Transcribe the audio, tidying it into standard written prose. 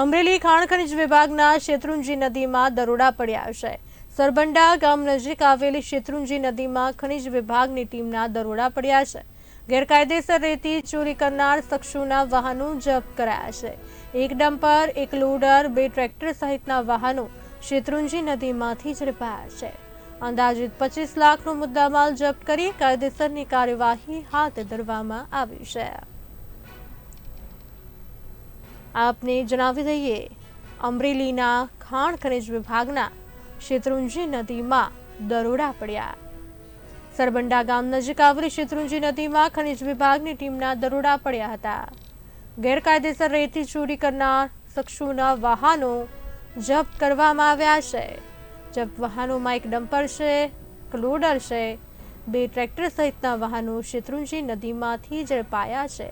અમરેલી ખાણ ખનીજ વિભાગના શેત્રુંજી નદીમાં દરોડા પડ્યા છે। સરબંડા ગામ નજીક આવેલી શેત્રુંજી નદીમાં ખનીજ વિભાગની ટીમના દરોડા પડ્યા છે। ગેરકાયદેસર રેતી ચોરી કરનાર શખ્સોના વાહનો જપ્ત કરાયા છે। એક ડમ્પર, એક લોડર, 2 ટ્રેક્ટર સહિતના વાહનો શેત્રુંજી નદીમાંથી ઝડપાયા છે। અંદાજિત 25 લાખનો મુદ્દામાલ જપ્ત કરી કાયદેસરની કાર્યવાહી હાથ ધરવામાં આવી છે। આપને જણાવી દઈએ, અમરેલીના ખાણ ખનીજ વિભાગના શેત્રુંજી નદીમાં દરોડા પડ્યા। સરબંડા ગામ નજીક આવેલી શેત્રુંજી નદીમાં ખનીજ વિભાગની ટીમના દરોડા પડ્યા હતા। ગેરકાયદેસર રેતી ચોરી કરનાર શખ્સોના વાહનો જપ્ત કરવામાં આવ્યા છે। જપ્ત વાહનોમાં એક ડમ્પર છે, એક લોડર છે, 2 ટ્રેક્ટર સહિતના વાહનો શેત્રુંજી નદીમાંથી ઝડપાયા છે।